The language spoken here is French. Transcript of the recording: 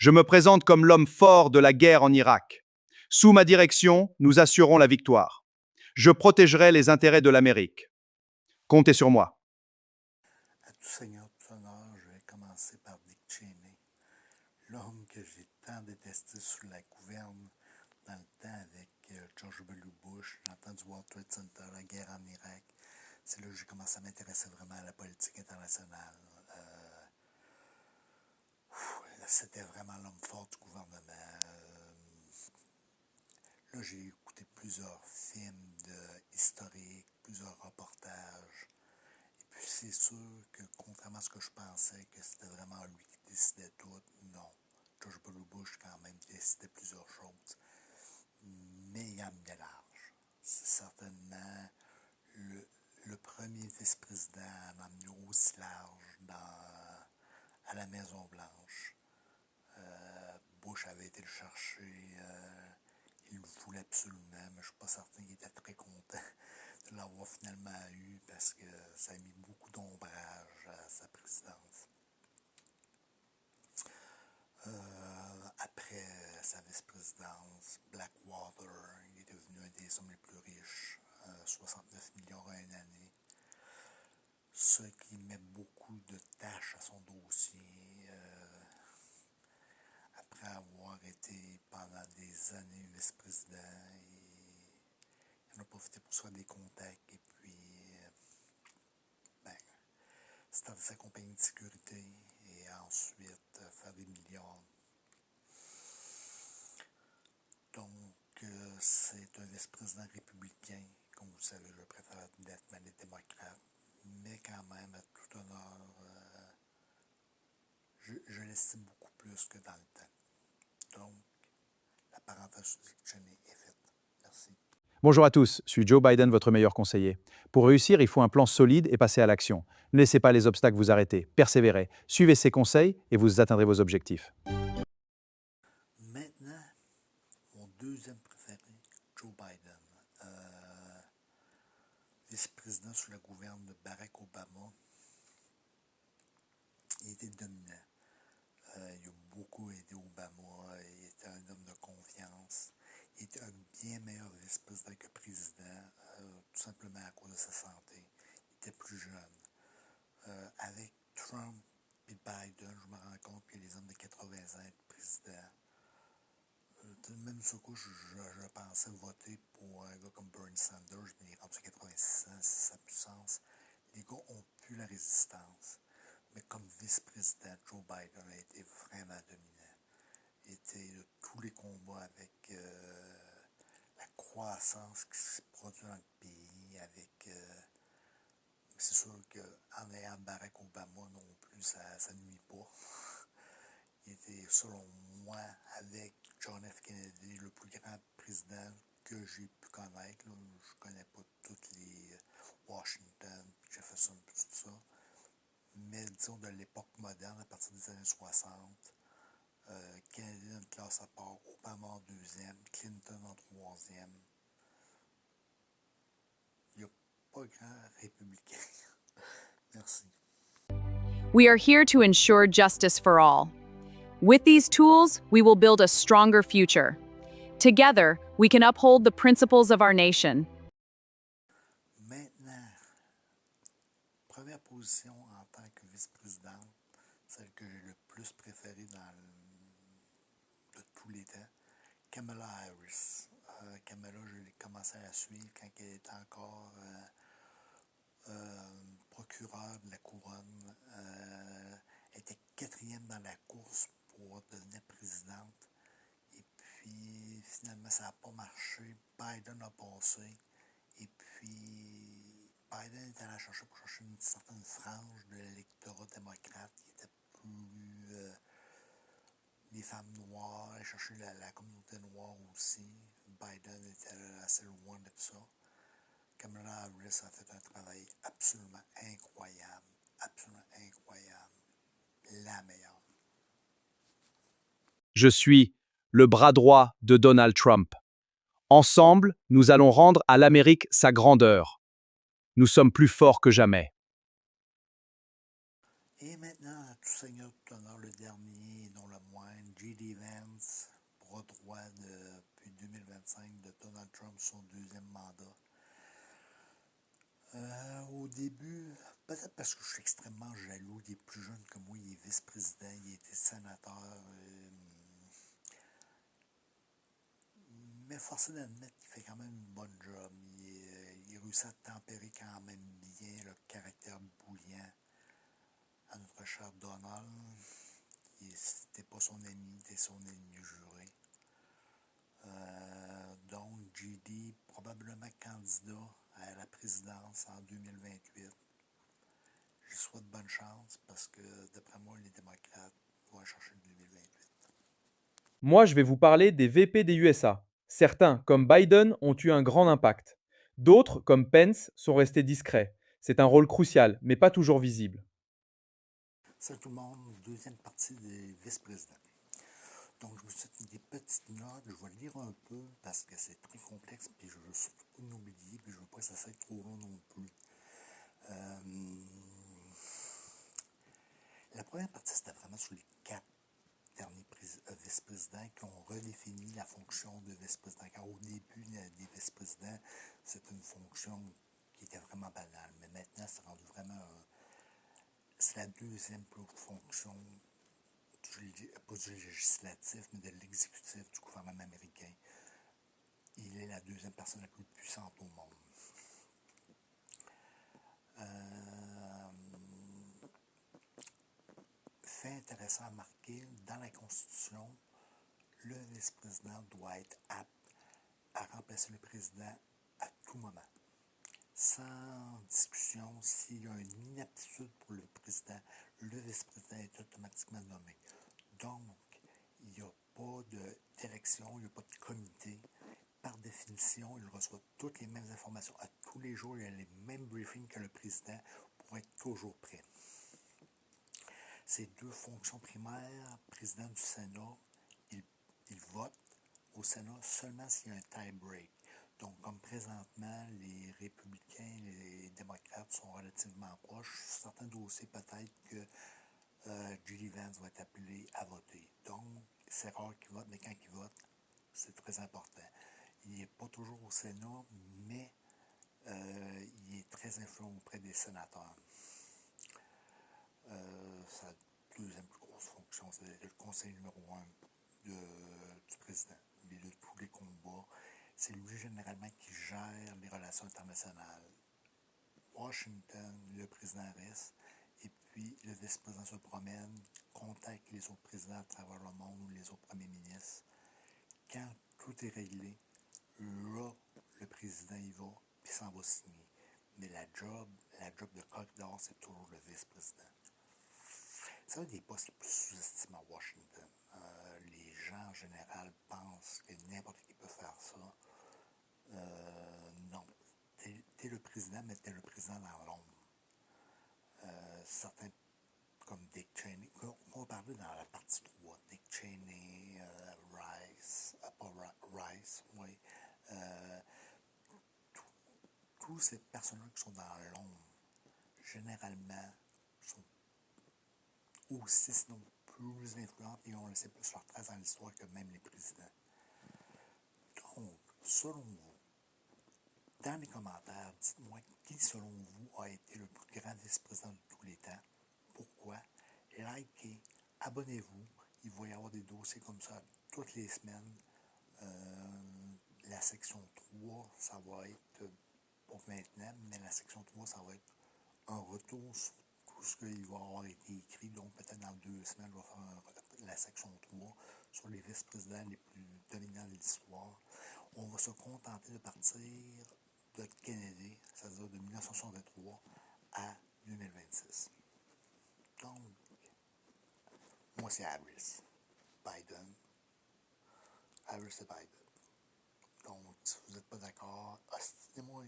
Je me présente comme l'homme fort de la guerre en Irak. Sous ma direction, nous assurons la victoire. Je protégerai les intérêts de l'Amérique. Comptez sur moi. À tout seigneur, tout honneur, je vais commencer par Dick Cheney, l'homme que j'ai tant détesté sous la gouverne dans le temps avec George W. Bush, dans le temps du World Trade Center, la guerre en Irak. C'est là que j'ai commencé à m'intéresser vraiment à la politique internationale. C'était vraiment l'homme fort du gouvernement. Là, j'ai écouté plusieurs films historiques, plusieurs reportages. Et puis c'est sûr que, contrairement à ce que je pensais, que c'était vraiment lui qui décidait tout, non. George W. Bush, quand même, décidait plusieurs choses. Mais il emmenait large. C'est certainement le premier vice-président à m'emmener aussi large à la Maison-Blanche. Bush avait été le chercher, il le voulait absolument, mais je ne suis pas certain qu'il était très content de l'avoir finalement eu parce que ça a mis beaucoup d'ombrage à sa présidence. Après sa vice-présidence, Blackwater, il est devenu un des hommes les plus riches, 69 millions en une année. Ce qui met beaucoup de tâches à son dossier. Après avoir été pendant des années vice-président, il en a profité pour se faire des contacts et puis starter sa compagnie de sécurité et ensuite faire des millions. Donc, c'est un vice-président républicain. Comme vous savez, je préfère nettement les démocrates. Mais quand même, à tout honneur, je l'estime beaucoup plus que dans le temps. Donc, la parenthèse sur Dick Cheney est faite. Merci. Bonjour à tous, je suis Joe Biden, votre meilleur conseiller. Pour réussir, il faut un plan solide et passer à l'action. Ne laissez pas les obstacles vous arrêter, persévérez, suivez ces conseils et vous atteindrez vos objectifs. Maintenant, mon deuxième préféré, Joe Biden. Vice-président sous la gouverne de Barack Obama. Il était dominant. Il a beaucoup aidé Obama. Il était un homme de confiance. Il était un bien meilleur vice-président que président, tout simplement à cause de sa santé. Il était plus jeune. Avec Trump et Biden, je me rends compte que les hommes de 80 ans être président. Même sur quoi je pensais voter pour un gars comme Bernie Sanders, mais il est rendu à 86 ans, c'est sa puissance. Les gars ont plus la résistance. Mais comme vice-président, Joe Biden a été vraiment dominant. Il était de tous les combats avec la croissance qui se produit dans le pays, avec... c'est sûr qu'en ayant Barack Obama non plus, ça ne nuit pas. Il était, selon moi, avec John F. Kennedy, le plus grand président que j'ai pu connaître. Là. Je ne connais pas toutes les Washington, Jefferson, tout ça. Mais disons de l'époque moderne, à partir des années 60, Kennedy dans une classe à part, Obama en deuxième, Clinton en troisième. Il n'y a pas grand républicain. Merci. We are here to ensure justice for all. With these tools, we will build a stronger future. Together, we can uphold the principles of our nation. Maintenant, première position en tant que vice-présidente, celle que j'ai le plus préférée de tous les temps, Kamala Harris. Kamala, j'ai commencé à la suivre quand elle était encore procureure de la couronne. Elle était quatrième dans la course pour devenir présidente. Et puis, finalement, ça n'a pas marché. Biden a passé. Et puis, Biden est allé pour chercher une certaine frange de l'électorat démocrate qui était plus... les femmes noires, aller chercher la communauté noire aussi. Biden était assez loin de ça. Kamala Harris a fait un travail absolument incroyable. Absolument incroyable. La meilleure. Je suis le bras droit de Donald Trump. Ensemble, nous allons rendre à l'Amérique sa grandeur. Nous sommes plus forts que jamais. Et maintenant, à tout seigneur, tout honneur, le dernier, non le moindre, J.D. 2025 de Donald Trump, son deuxième mandat. Au début, peut-être parce que je suis extrêmement jaloux, il est plus jeune que moi, il est vice-président, il était sénateur. Mais forcé d'admettre qu'il fait quand même une bonne job. Il réussit à tempérer quand même bien le caractère bouillant à notre cher Donald. C'était pas son ami, c'était son ennemi juré. Donc, JD, probablement candidat à la présidence en 2028. Je souhaite bonne chance parce que, d'après moi, les démocrates vont aller chercher le 2028. Moi, je vais vous parler des VP des USA. Certains, comme Biden, ont eu un grand impact. D'autres, comme Pence, sont restés discrets. C'est un rôle crucial, mais pas toujours visible. Salut tout le monde, deuxième partie des vice-présidents. Donc, je vous cite des petites notes, je vais le lire un peu parce que c'est très complexe, puis je veux surtout pas l'oublier, puis je veux pas que ça soit trop long non plus. La première partie, c'était vraiment sur les 4 derniers vice-présidents qui ont redéfini la fonction de vice-président. Car au début des vice-présidents, c'était une fonction qui était vraiment banale. Mais maintenant, c'est rendu vraiment... c'est la deuxième plus haute fonction, pas du législatif, mais de l'exécutif du gouvernement américain. Il est la deuxième personne la plus puissante au monde. Fait intéressant à marquer, dans la Constitution, le vice-président doit être apte à remplacer le président à tout moment. Sans discussion, s'il y a une inaptitude pour le président, le vice-président est automatiquement nommé. Donc, il n'y a pas d'élection, il n'y a pas de comité. Par définition, il reçoit toutes les mêmes informations à tous les jours. Il y a les mêmes briefings que le président pour être toujours prêt. Ces deux fonctions primaires, président du Sénat, il vote au Sénat seulement s'il y a un tie-break. Donc, comme présentement, les républicains et les démocrates sont relativement proches, sur certains dossiers, peut-être que J.D. Vance va être appelé à voter. Donc, c'est rare qu'il vote, mais quand il vote, c'est très important. Il n'est pas toujours au Sénat, mais il est très influent auprès des sénateurs. Sa deuxième plus grosse fonction, c'est le conseil numéro 1 du président, de tous les combats. C'est lui généralement qui gère les relations internationales. Washington, le président reste, et puis le vice-président se promène, contacte les autres présidents à travers le monde ou les autres premiers ministres. Quand tout est réglé, là, le président y va, puis s'en va signer. Mais la job de corridor, c'est toujours le vice-président. C'est un des postes les plus sous-estimés à Washington. Les gens en général pensent que n'importe qui peut faire ça. Non. T'es le président, mais t'es le président dans l'ombre. Certains, comme Dick Cheney, on va parler dans la partie 3, Dick Cheney, Rice, pas Rice, oui. Tous ces personnes-là qui sont dans l'ombre, généralement, sont aussi, sinon plus influentes et on laissé plus leur trace dans l'histoire que même les présidents. Donc, selon vous, dans les commentaires, dites-moi qui, selon vous, a été le plus grand vice-président de tous les temps. Pourquoi? Likez, abonnez-vous. Il va y avoir des dossiers comme ça toutes les semaines. La section 3, ça va être, pas maintenant, mais la section 3, ça va être un retour sur tout ce qui va avoir été écrit. Donc, peut-être dans 2 semaines, je vais faire la section 3 sur les vice-présidents les plus dominants de l'histoire. On va se contenter de partir de Kennedy, c'est-à-dire de 1963 à 2026. Donc, moi, c'est Harris. Biden. Harris et Biden. Donc, si vous n'êtes pas d'accord, ostinez-moi.